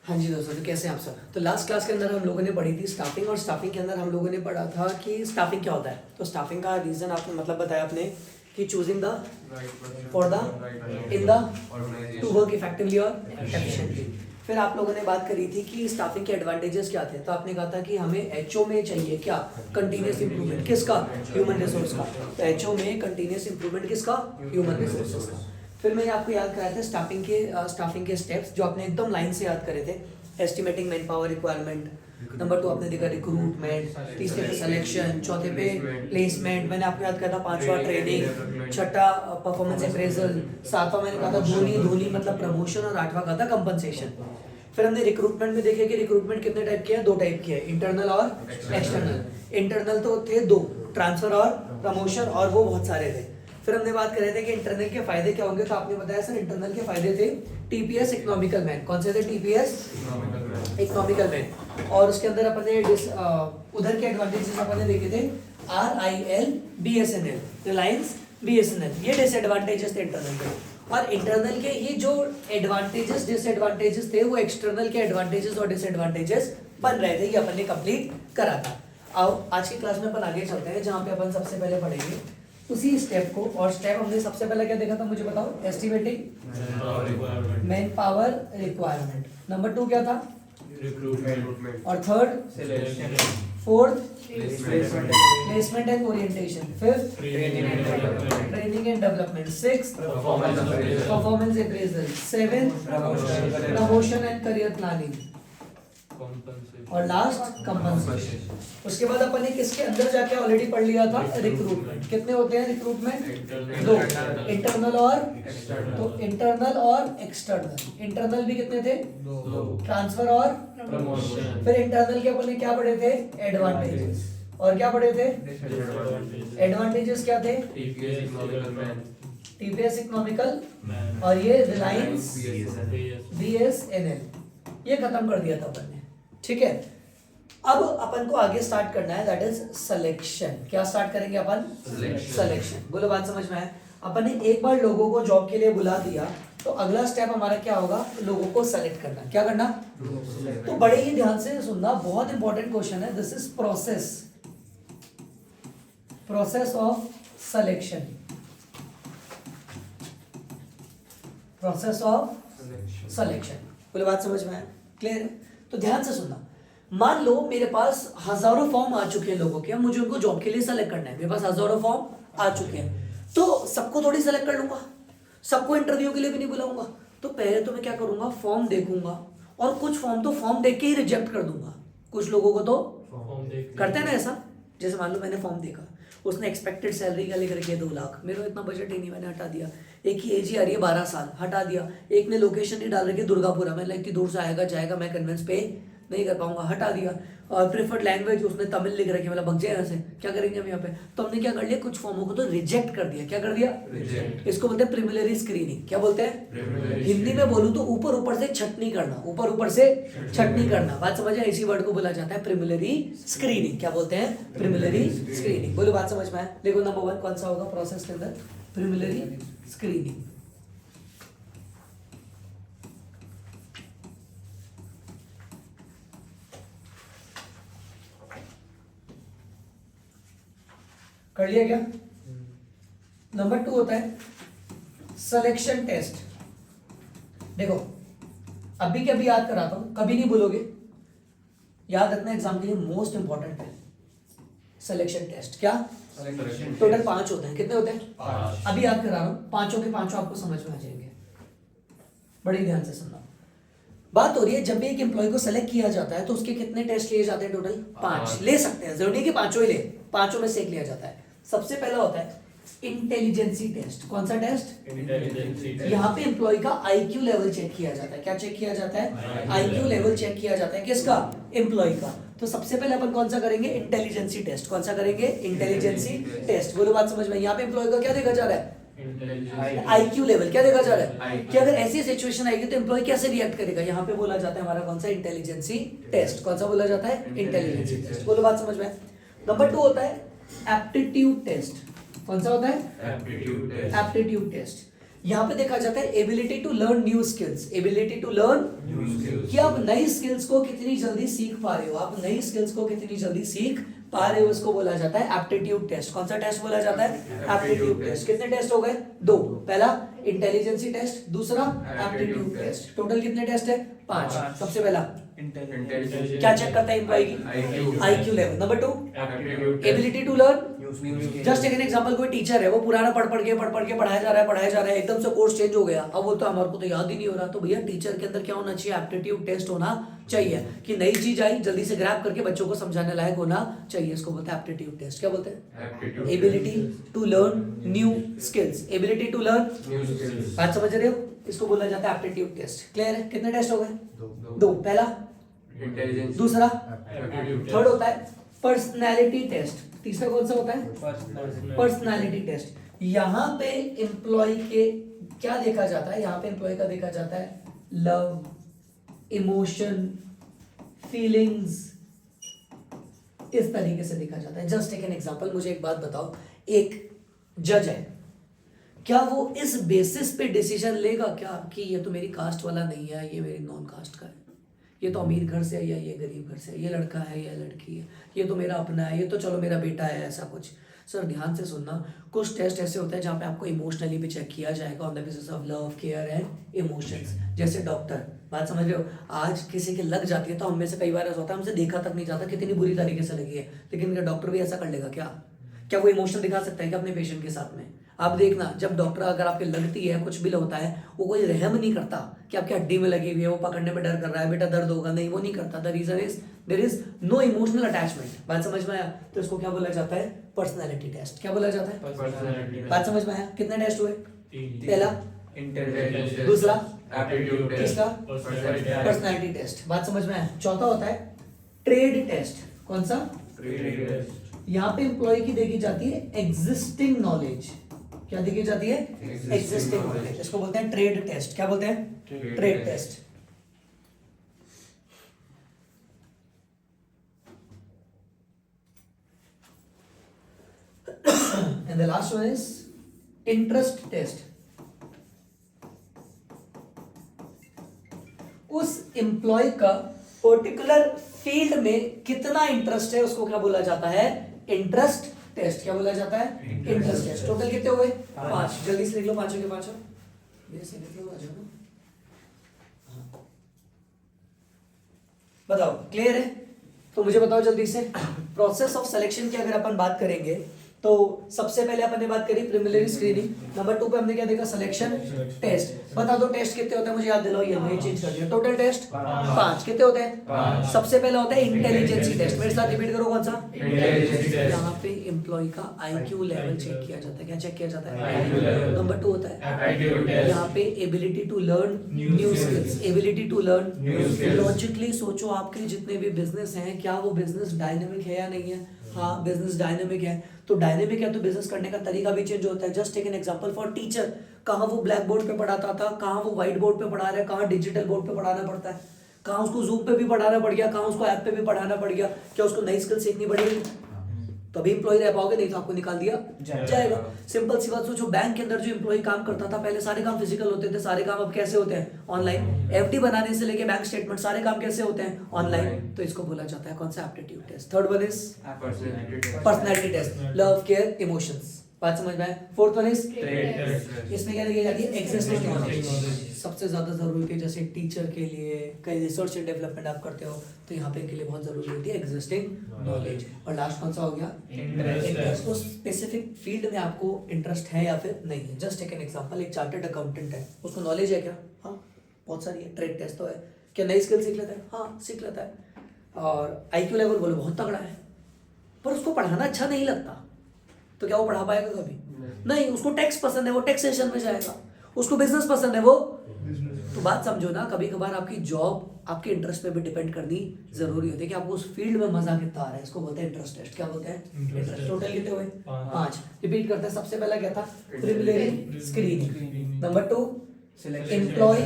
हाँ जी दोस्तों, तो कैसे हैं आप सब। तो लास्ट क्लास के अंदर हम लोगों ने पढ़ी थी स्टाफिंग, और स्टाफिंग के अंदर हम लोगों ने पढ़ा था कि स्टाफिंग क्या होता है। तो स्टाफिंग का रीज़न आपने मतलब बताया आपने कि choosing the for the in the two work effectively और एफिशिएंटली। फिर आप लोगों ने बात करी थी कि स्टाफिंग के एडवांटेजेस क्या थे। तो आपने कहा था कि हमें एचओ में चाहिए क्या, कंटिन्यूस इंप्रूवमेंट किसका, ह्यूमन रिसोर्स का। तो एचओ में कंटिन्यूस इंप्रूवमेंट किसका, ह्यूमन रिसोर्सेज का। फिर मैंने आपको याद कराया था स्टाफिंग के स्टेप्स जो आपने एकदम लाइन से याद करे थे। Estimating man power requirement, number 2 आपने देखा रिक्रूटमेंट, तीसरे पे सिलेक्शन, चौथे पे प्लेसमेंट, मैंने आपको याद करा था पांचवा ट्रेनिंग, छठा परफॉर्मेंस अप्रेजल, सातवां मैंने कहा था धोनी मतलब प्रमोशन, और आठवां कहा था कंपनसेशन। फिर हमने रिक्रूटमेंट में देखे कि रिक्रूटमेंट कितने टाइप के हैं, दो टाइप के हैं, इंटरनल और एक्सटर्नल। इंटरनल तो थे दो, ट्रांसफर और प्रमोशन, और वो बहुत सारे थे। फिर हमने बात कर रहे थे कि इंटरनल के फायदे क्या होंगे। तो आपने बताया सर इंटरनल के फायदे थे टीपीएस इकोनॉमिकल मैन। कौन से थे, टीपीएस इकोनॉमिकल मैन। और उसके अंदर अपन ने उधर के एडवांटेजेस अपन ने देखे थे RIL BSNL, रिलायंस BSNL, ये डिसएडवांटेजेस थे इंटरनल के। और इंटरनल के ये जो एडवांटेजेस डिसएडवांटेजेस थे वो एक्सटर्नल के एडवांटेजेस और डिसएडवांटेजेस बन रहे थे, ये अपन ने कंप्लीट करा था। आओ आज की क्लास में अपन आगे चलते हैं, जहाँ पे अपन सबसे पहले पढ़ेंगे उसी स्टेप को। और स्टेप हमने सबसे पहले क्या देखा था, मुझे बताओ, estimating man power requirement. Number 2 क्या था, रिक्रूटमेंट। और third, fourth placement and orientation. Fifth training and development. Sixth performance appraisal. Seventh promotion and career planning. और लास्ट कंपनसेशन। उसके बाद अपन ने किसके अंदर जाके ऑलरेडी पढ़ लिया था, रिक्रूटमेंट। कितने होते हैं रिक्रूटमेंट, दो, इंटरनल और तो इंटरनल और एक्सटर्नल। इंटरनल भी कितने थे, दो, ट्रांसफर और प्रमोशन। फिर इंटरनल के अपन ने क्या पढ़े थे, एडवांटेजेस। और क्या पढ़े थे, एडवांटेजेस क्या थे, टीपीएस इकोनॉमिकल, और ये रिलायंस BSNL, ये खत्म कर दिया था अपन ने। ठीक है, अब अपन को आगे स्टार्ट करना है, दैट इज सिलेक्शन। क्या स्टार्ट करेंगे अपन, सिलेक्शन। बोलो बात समझ में आए। अपन ने एक बार लोगों को जॉब के लिए बुला दिया, तो अगला स्टेप हमारा क्या होगा, लोगों को सेलेक्ट करना। क्या करना, तो बड़े ही ध्यान से सुनना, बहुत इंपॉर्टेंट क्वेश्चन है। This is process of selection, process of selection. बोलो बात समझ में आए, क्लियर है। तो ध्यान से सुनना, मान लो मेरे पास हजारों फॉर्म आ चुके हैं लोगों के, अब मुझे उनको जॉब के लिए सेलेक्ट करना है। मेरे पास हजारों फॉर्म आ चुके हैं, तो सबको थोड़ी सेलेक्ट कर लूंगा, सबको इंटरव्यू के लिए भी नहीं बुलाऊंगा। तो पहले तो मैं क्या करूंगा, फॉर्म देखूंगा, और कुछ फॉर्म तो फॉर्म देख के ही रिजेक्ट कर दूंगा। कुछ लोगों को तो करते हैं ना ऐसा, जैसे मान लो मैंने फॉर्म देखा, उसने एक्सपेक्टेड सैलरी का लेकर के 2 लाख, मेरा इतना बजट ही नहीं, मैंने हटा दिया। एक की एज ही आ रही है 12 साल, हटा दिया। एक ने लोकेशन ही डाल रखी है दुर्गापुरा, मैं इतनी दूर से आएगा जाएगा, मैं कन्विंस पे नहीं कर पाऊंगा, हटा दिया। और प्रेफर्ड लैंग्वेज उसने तमिल लिख रखी है, मतलब भग जाए यहाँ से, क्या करेंगे हम यहाँ पे। तो हमने क्या कर लिया, कुछ फॉर्मों को तो रिजेक्ट कर दिया। क्या कर दिया, रिजेक्ट। इसको बोलते हैं प्रिलिमिनरी स्क्रीनिंग। क्या बोलते हैं, हिंदी में बोलूं तो ऊपर ऊपर से छटनी करना, ऊपर ऊपर से छटनी करना। बात समझ आए, इसी वर्ड को बोला जाता है प्रिलिमिनरी स्क्रीनिंग। क्या बोलते हैं, प्रिलिमिनरी स्क्रीनिंग। बोलो बात समझ में आए। देखो नंबर 1 कौन सा होगा प्रोसेस के अंदर, प्रिलिमिनरी स्क्रीनिंग। कर लिया क्या। नंबर 2 होता है सिलेक्शन टेस्ट। देखो अभी के अभी याद कराता हूं, कभी नहीं भूलोगे, याद रखना, एग्जाम के लिए मोस्ट इंपॉर्टेंट है सिलेक्शन टेस्ट। क्या, टोटल 5 होते हैं। कितने होते हैं, 5। अभी याद करा रहा हूं, पांचों के पांचों आपको समझ में आ जाएंगे। बड़ी ध्यान से सुनना, बात हो रही है जब भी एक एम्प्लॉय को सेलेक्ट किया जाता है तो उसके कितने टेस्ट लिए जाते हैं, टोटल 5 ले सकते हैं, जरूरी है कि पांचों ही ले, पांचों में से एक लिया जाता है। सबसे पहला होता है इंटेलिजेंसी टेस्ट। कौन सा टेस्ट, इंटेलिजेंसी टेस्ट। यहाँ पे एम्प्लॉय का IQ लेवल चेक किया जाता है। क्या चेक किया जाता है, IQ लेवल चेक किया जाता है, किसका, एम्प्लॉय का। तो सबसे पहले अपन कौन सा करेंगे, इंटेलिजेंसी टेस्ट। कौन सा करेंगे, इंटेलिजेंसी टेस्ट। बोलो बात समझ में। यहाँ पे एम्प्लॉय का क्या देखा जा रहा है, IQ लेवल। क्या देखा जा रहा है, कि अगर ऐसी सिचुएशन आएगी तो एम्प्लॉय कैसे रिएक्ट करेगा। यहाँ पे बोला जाता है हमारा कौन सा, इंटेलिजेंसी टेस्ट। कौन सा बोला जाता है, इंटेलिजेंसी टेस्ट। बोलो बात समझ में। नंबर 2 होता है एप्टीट्यूड टेस्ट। कौन सा होता है, एप्टीट्यूड टेस्ट। यहाँ पे देखा जाता है ability to learn new skills, ability to learn कि आप नई स्किल्स को कितनी जल्दी सीख पा रहे हो, आप नई स्किल्स को कितनी जल्दी सीख पा रहे हो, उसको बोला जाता है एप्टीट्यूड टेस्ट। कौन सा टेस्ट बोला जाता है? Aptitude test. कितने टेस्ट हो गए? 2। पहला इंटेलिजेंसी टेस्ट, दूसरा एप्टीट्यूड टेस्ट। टोटल कितने टेस्ट है? 5। सबसे पहला क्या चेक करता है एम्प्लॉय की? IQ level. Number 2 ability to learn. Just एक एग्जांपल, कोई टीचर है वो पुराना पढ़ पढ़ के पढ़ाया जा रहा है, एकदम से कोर्स चेंज हो गया, अब बोलता है हमारे को तो याद ही नहीं हो रहा। तो भैया टीचर के अंदर क्या होना चाहिए? एप्टीट्यूड टेस्ट होना चाहिए कि नई चीज आई जल्दी से ग्रैब करके बच्चों को समझाने लायक होना चाहिए। इसको बोलते हैं एप्टीट्यूड टेस्ट। क्या बोलते हैं? Ability to learn new skills, ability to learn new skills. बात समझ रहे हो? इसको बोला जाता है एप्टीट्यूड टेस्ट। क्लियर है? कितने टेस्ट हो गए? 2। पहला इंटेलिजेंस, दूसरा थर्ड होता है पर्सनैलिटी टेस्ट। तीसरा कौन सा होता है? Personality test. यहाँ पे एम्प्लॉय के क्या देखा जाता है? यहाँ पे एम्प्लॉय का देखा जाता है लव, इमोशन, फीलिंग्स, इस तरीके से देखा जाता है। Just take an example. मुझे एक बात बताओ, एक जज है, क्या वो इस बेसिस पे डिसीजन लेगा क्या कि ये तो मेरी कास्ट वाला नहीं है, ये मेरी नॉन कास्ट का है, ये तो अमीर घर से है या ये गरीब घर से है, ये लड़का है या लड़की है, ये तो मेरा अपना है, ये तो चलो मेरा बेटा है, ऐसा कुछ? सर ध्यान से सुनना, कुछ टेस्ट ऐसे होते हैं जहाँ पे आपको इमोशनली भी चेक किया जाएगा on the basis of love, care and emotions. जैसे डॉक्टर, बात समझ रहे हो? आज किसी के लग जाती है तो हम में से कई बार ऐसा होता है हमसे देखा तक नहीं जाता कितनी बुरी तरीके से लगी है, लेकिन क्या डॉक्टर भी ऐसा कर लेगा क्या? क्या वो इमोशन दिखा सकता है क्या अपने पेशेंट के साथ में? आप देखना, जब डॉक्टर अगर आपके लगती है, कुछ भी होता है, वो कोई रहम नहीं करता कि आपकी हड्डी में लगी हुई है, वो पकड़ने में डर कर रहा है, बेटा दर्द होगा, नहीं, वो नहीं करता। The reason is there is no emotional attachment. बात समझ में आया? तो इसको क्या बोला जाता है? Personality test. क्या बोला जाता है? बात समझ में आया? कितने टेस्ट हुए? पहला इंटेलिजेंस, दूसरा एप्टीट्यूड टेस्ट, तीसरा पर्सनैलिटी टेस्ट। बात समझ में आया? चौथा होता है ट्रेड टेस्ट। कौन सा? Trade test. यहाँ पे एम्प्लॉय की देखी जाती है एग्जिस्टिंग नॉलेज। क्या देखी जाती है? Existing knowledge. इसको बोलते हैं ट्रेड टेस्ट। क्या बोलते हैं? Trade test. And the last one is interest test. उस एम्प्लॉय का पर्टिकुलर फील्ड में कितना इंटरेस्ट है उसको क्या बोला जाता है? Interest test. क्या बोला जाता है? Interest test. टोटल कितने हुए? 5। जल्दी से लिख लो, पांचों के पांचों। बताओ, क्लियर है? तो मुझे बताओ जल्दी से, प्रोसेस ऑफ सिलेक्शन की अगर अपन बात करेंगे तो सबसे पहले अपन ने बात करी प्रिलिमिनरी स्क्रीनिंग, नंबर 2 पे हमने क्या देखा? Selection test. बता दो टेस्ट कितने होते हैं, मुझे याद दिलाओ, ये चेंज कर दिया। Total test 5। कितने होते हैं? सबसे पहला होता है इंटेलिजेंसी टेस्ट। मेरे साथ रिपीट करो, कौन सा? Intelligence test. यहाँ पे एम्प्लॉय का आईक्यू लेवल चेक किया जाता है। क्या चेक किया जाता है? नंबर 2 होता है यहाँ पे ability to learn new skills, ability to learn. Logically सोचो, आपके जितने भी बिजनेस हैं, क्या वो बिजनेस डायनेमिक है या नहीं है? हाँ, बिजनेस डायनेमिक है। तो डायनेमिक है तो बिजनेस करने का तरीका भी चेंज होता है। Just take an example for teacher, कहाँ वो ब्लैक बोर्ड पे पढ़ाता था, कहाँ वो व्हाइट बोर्ड पे पढ़ा रहा है, कहाँ डिजिटल बोर्ड पे पढ़ाना पड़ता है, कहाँ उसको जूम पे भी पढ़ाना पड़ गया, कहाँ उसको ऐप पे भी पढ़ाना पड़ गया। क्या उसको नई स्किल सीखनी पड़ेगी? तभी एम्प्लॉय रह पाओगे, नहीं तो आपको निकाल दिया जाएगा। सिंपल सी बात सोचो, बैंक के अंदर जो एम्प्लॉय काम करता था पहले, सारे काम फिजिकल होते थे, सारे काम अब कैसे होते हैं? ऑनलाइन। एफडी बनाने से लेके बैंक स्टेटमेंट, सारे काम कैसे होते हैं? ऑनलाइन। तो इसको बोला जाता है कौन सा? Aptitude test. Third one is personality test, love, care, emotions. बात समझ में आए? फोर्थ वन इज इसमें क्या देखी जाती है? Existing knowledge. सबसे ज्यादा जरूरी है, जैसे टीचर के लिए, कहीं रिसर्च एंड डेवलपमेंट आप करते हो तो यहाँ पे के लिए बहुत जरूरी होती है एग्जिस्टिंग नॉलेज। और लास्ट कौन सा हो गया? इंटरेस्ट। उस स्पेसिफिक फील्ड में आपको इंटरेस्ट है या फिर नहीं है। जस्ट टेक एन एग्जांपल, एक चार्टर्ड अकाउंटेंट है, उसको नॉलेज है क्या? हाँ, बहुत सारी है। ट्रेड टेस्ट तो है। क्या नई स्किल सीख लेता है? हाँ, सीख लेता है। और आईक्यू लेवल बोलो बहुत तगड़ा है, पर उसको पढ़ाना अच्छा नहीं लगता, तो क्या वो पढ़ा पाएगा कभी? नहीं। उसको टैक्स पसंद है, वो टैक्सेशन में जाएगा। उसको बिजनेस पसंद है, वो। तो बात समझो ना, कभी कभार आपकी जॉब आपके इंटरेस्ट पे भी डिपेंड करनी जरूरी होती है कि आपको उस फील्ड में मजा कितना आ रहा है। इसको बोलते हैं इंटरेस्ट टेस्ट। क्या बोलते हैं? इंटरेस्ट। टोटल कितने हुए? 5। रिपीट करते हैं। सबसे पहला क्या था? Preliminary screening. नंबर 2 एम्प्लॉय,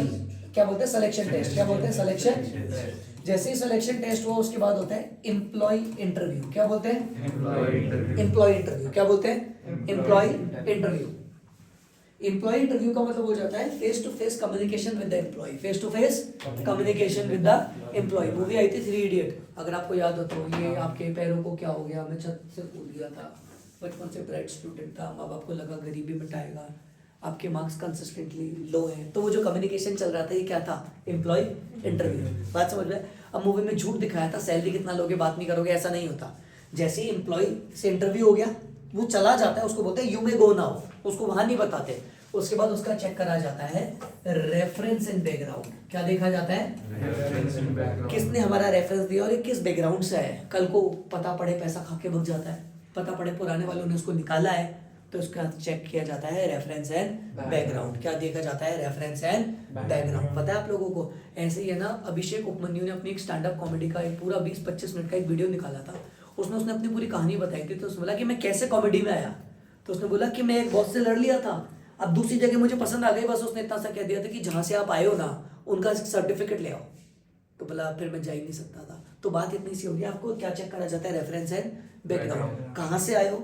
क्या बोलते हैं? Selection test. क्या बोलते हैं? सिलेक्शन। जैसे ही सिलेक्शन टेस्ट हुआ उसके बाद होता है एम्प्लॉय इंटरव्यू। क्या बोलते हैं? Employee interview. क्या बोलते हैं? Employee interview. एम्प्लॉय इंटरव्यू का मतलब हो जाता है face to face communication with the employee, face to face communication with the employee. Movie आई थी 3 इडियट, अगर आपको याद हो तो। ये आपके पैरों को क्या हो गया, मैं छत से कूद गया था, बचपन से ब्राइट स्टूडेंट था, माँ बाप को लगा गरीबी मिटाएगा, आपके मार्क्स कंसिस्टेंटली लो हैं, तो वो जो कम्युनिकेशन चल रहा था ये क्या था, एम्प्लॉय इंटरव्यू। बात समझ में? अब मूवी में झूठ दिखाया था, सैलरी कितना लोगे, बात नहीं करोगे, ऐसा नहीं होता। जैसे ही एम्प्लॉय से इंटरव्यू हो गया, वो चला जाता है, उसको बोलते हैं यू मे गो नाउ, उसको वहां नहीं बताते। उसके बाद उसका चेक करा जाता है रेफरेंस इन बैकग्राउंड। क्या देखा जाता है? किसने हमारा रेफरेंस दिया और ये किस बैकग्राउंड से है। कल को पता पड़े पैसा खा के भग जाता है, पता पड़े पुराने वालों ने उसको निकाला है, तो उसका चेक किया जाता है रेफरेंस एंड बैकग्राउंड। क्या देखा जाता है? Reference and background. पता है आप लोगों को? ऐसे ही है ना, अभिषेक उपमन्यु ने अपनी एक स्टैंड अप कॉमेडी का एक पूरा 20-25 मिनट का एक वीडियो निकाला था, उसमें उसने अपनी पूरी कहानी बताई थी। तो उसने बोला कि मैं कैसे कॉमेडी में आया, तो उसने बोला कि मैं एक बॉस से लड़ लिया था, अब दूसरी जगह मुझे पसंद आ गई, बस उसने इतना सा कह दिया था कि जहां से आप आए हो ना उनका सर्टिफिकेट ले आओ, तो बोला फिर मैं जा ही नहीं सकता था। तो बात इतनी सी होगी, आपको क्या चेक करा जाता है? Reference and background. कहाँ से आए हो,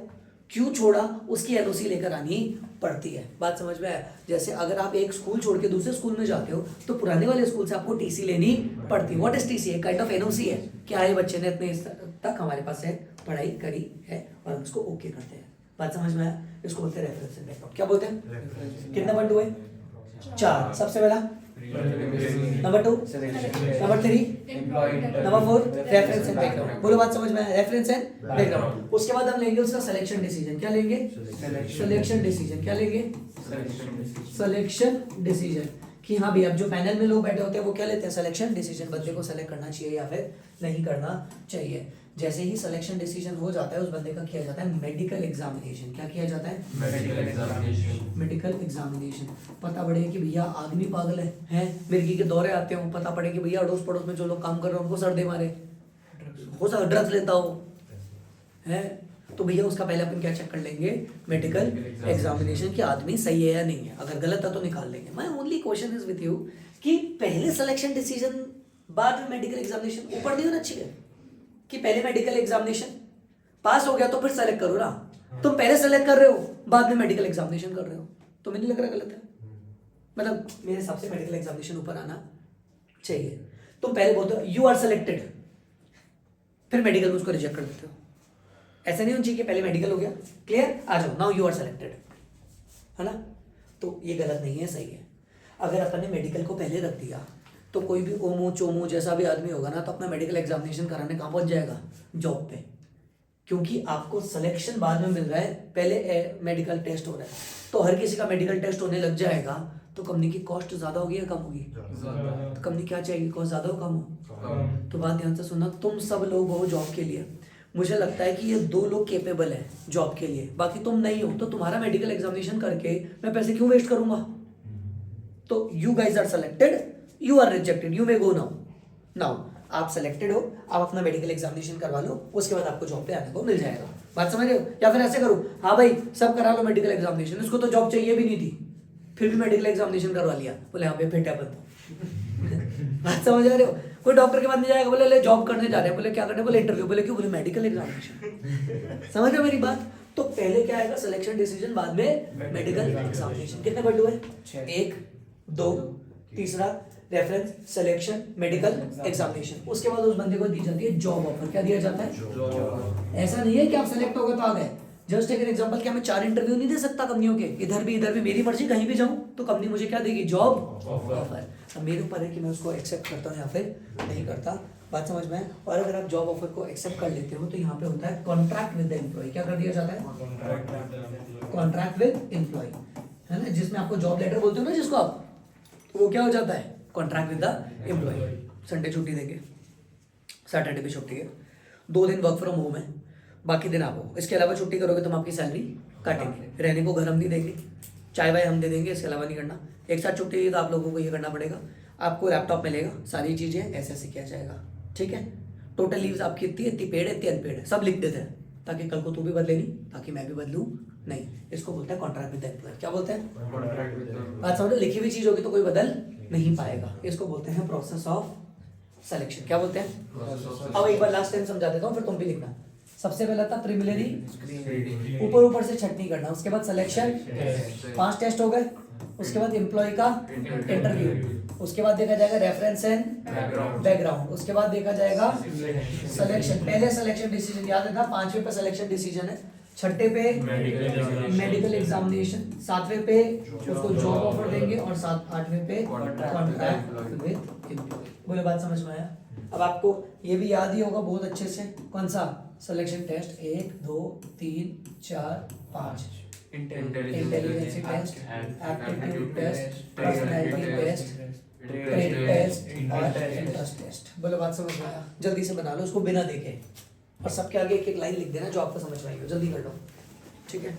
क्यों छोड़ा, उसकी एलओसी लेकर आनी पड़ती है। बात समझ में आया? जैसे अगर आप एक स्कूल छोड़ के दूसरे स्कूल में जाते हो, तो पुराने वाले स्कूल से आपको टीसी लेनी पड़ती है। What is TC? एक काइंड ऑफ एनओसी है कि आए बच्चे ने इतने तक हमारे पास है पढ़ाई करी है, और हम इसको ओके करते हैं। बात समझ में आया? इसको बोलते हैं रेफरेंस एंड बैकग्राउंड। क्या बोलते हैं? कितने पॉइंट हुए? 4। सबसे पहला number 2, number 3, number 4 reference and background. बोलो बात समझ में आया? Reference and background. उसके बाद हम लेंगे उसका सिलेक्शन डिसीजन। क्या लेंगे? Selection decision. क्या लेंगे? Selection decision. कि हाँ भाई, अब जो पैनल में लोग बैठे होते हैं वो क्या लेते हैं? Selection decision. बंदे को सेलेक्ट करना चाहिए या फिर नहीं करना चाहिए। जैसे ही सिलेक्शन डिसीजन हो जाता है, उस बंदे का किया जाता है मेडिकल एग्जामिनेशन। क्या किया जाता है? Medical examination. Medical examination. पता पड़े कि भैया आदमी पागल है, मिर्गी के दौरे आते हो, पता पड़े कि भैया अड़ोस पड़ोस में जो लोग काम कर रहे हैं उनको सर्दे मारे, हो सकता ड्रग्स लेता हो है, तो भैया उसका पहले अपन क्या चेक कर लेंगे? मेडिकल एग्जामिनेशन कि आदमी सही है या नहीं है। अगर गलत है तो निकाल लेंगे। My only question is with you कि पहले सिलेक्शन डिसीजन बाद में मेडिकल एग्जामिनेशन, ऊपर नहीं होना चाहिए कि पहले मेडिकल एग्जामिनेशन पास हो गया तो फिर सेलेक्ट करो ना। तुम पहले सेलेक्ट कर रहे हो, बाद में मेडिकल एग्जामिनेशन कर रहे हो, तो मुझे नहीं लग रहा गलत है। मतलब मेरे हिसाब से मेडिकल एग्जामिनेशन ऊपर आना चाहिए। तुम पहले बोलते हो यू आर सेलेक्टेड, फिर मेडिकल में उसको रिजेक्ट कर देते हो। ऐसा नहीं होना चाहिए कि पहले मेडिकल हो गया, क्लियर, आ जाओ, नाउ यू आर सेलेक्टेड, है ना। तो ये गलत नहीं है, सही है। अगर अपन ने मेडिकल को पहले रख दिया तो कोई भी ओमो चोमो जैसा भी आदमी होगा ना, तो अपना मेडिकल एग्जामिनेशन कराने कहाँ पहुंच जाएगा? जॉब पे। क्योंकि आपको सिलेक्शन बाद में मिल रहा है, पहले मेडिकल टेस्ट हो रहा है। तो हर किसी का मेडिकल टेस्ट होने लग जाएगा तो कंपनी की कॉस्ट ज्यादा होगी या कम होगी? तो कंपनी क्या चाहेगी? कॉस्ट ज्यादा हो कम हो? तो बात ध्यान से सुनना, तुम सब लोग हो जॉब के लिए, मुझे लगता है कि ये 2 लोग केपेबल है जॉब के लिए, बाकी तुम नहीं हो, तो तुम्हारा मेडिकल एग्जामिनेशन करके मैं पैसे क्यों वेस्ट करूंगा? तो you guys are selected, you are rejected, you may go now. Now आप सेलेक्टेड हो, आप अपना मेडिकल एग्जामिनेशन करवा लो, उसके बाद आपको जॉब पे आने को मिल जाएगा। बात समझ रहे हो? या फिर ऐसे करो, हाँ भाई सब करा लो मेडिकल एग्जामिनेशन, इसको तो जॉब चाहिए भी नहीं थी, फिर भी मेडिकल एग्जामिनेशन करवा लिया, बोले हाँ भाई फेटा बंद। बात समझ रहे हो? कोई डॉक्टर के बाद नहीं जाएगा, बोले ले जॉब करने जा रहे हैं, बोले क्या करने, बोले इंटरव्यू, बोले क्यों, बोले मेडिकल एग्जामिनेशन। समझ रहे हो मेरी बात? तो पहले क्या आएगा? सिलेक्शन डिसीजन, बाद में मेडिकल एग्जामिनेशन। कितने पॉइंट हुए? 1, 2, तीसरा रेफरेंस, सिलेक्शन, मेडिकल एग्जामिनेशन। उसके बाद उस बंदे को दी जाती है जॉब ऑफर। क्या दिया जाता है? ऐसा नहीं है कि आप सेलेक्ट हो गए तो आ गए। जस्ट एक एग्जांपल, क्या मैं 4 इंटरव्यू नहीं दे सकता कंपनियों के, इधर भी मेरी मर्जी, कहीं भी जाऊं तो कंपनी मुझे क्या देगी? Job offer. अब मेरे ऊपर है कि मैं उसको एक्सेप्ट करता हूं या फिर नहीं करता। बात समझ में? और अगर आप जॉब ऑफर को एक्सेप्ट कर लेते हो तो यहाँ पे होता है कॉन्ट्रैक्ट विद द एम्प्लॉय। क्या कर दिया जाता है? कॉन्ट्रैक्ट विद एम्प्लॉय, है ना, जिसमें आपको जॉब लेटर बोलते हो ना जिसको आप, तो वो क्या हो जाता है? Contract with the employee. Sunday छुट्टी देंगे, सैटरडे भी छुट्टी है, 2 दिन वर्क फ्रॉम होम है, बाकी दिन आप हो। इसके अलावा छुट्टी करोगे तो हम आपकी सैलरी काटेंगे, रहने को घर हम नहीं देंगे, चाय वाय हम दे देंगे, इसके अलावा नहीं करना। एक साथ छुट्टी है तो आप लोगों को ये करना पड़ेगा, आपको लैपटॉप मिलेगा, सारी चीज़ें ऐसे ऐसे किया जाएगा, ठीक है। टोटल लीव्स आपकी इतनी पेड है, इतनी अनपेड है, सब लिख देते हैं ताकि कल को तू भी बदले नहीं, ताकि मैं भी बदलूँ नहीं। इसको बोलते हैं कॉन्ट्रैक्ट विद द एम्प्लॉय। क्या बोलते हैं? बात समझो, लिखी हुई चीज़ होगी तो कोई बदल नहीं पाएगा। इसको बोलते हैं प्रोसेस ऑफ सिलेक्शन। क्या बोलते हैं? अब एक बार लास्ट टाइम समझा देता हूँ, फिर तुम भी लिखना। सबसे पहला था प्रिलिमिनरी, ऊपर ऊपर से छटनी करना, उसके बाद सिलेक्शन, 5 टेस्ट हो गए, उसके बाद एम्प्लॉय का इंटरव्यू, उसके बाद देखा जाएगा रेफरेंस एंड बैकग्राउंड, उसके बाद देखा जाएगा सिलेक्शन, पहले सिलेक्शन डिसीजन याद रखना, 5वें पे सिलेक्शन डिसीजन है, 6ठे पे मेडिकल एग्जामिनेशन, 7वें पे उसको जॉब ऑफर देंगे और 8वें पे कॉन्ट्रैक्ट विद एम्प्लॉय। बोले बात समझ में आया? अब आपको ये भी याद ही होगा बहुत अच्छे से, कौन सा selection test, 1 2 3 4 5, intelligence test, aptitude test, personality test, trade test और इंटरेस्ट टेस्ट। बोलो बात समझ में आया? जल्दी से बना लो उसको बिना देखे, और सबके आगे एक एक लाइन लिख देना जो आपको समझ में आई हो, जल्दी कर लो, ठीक है।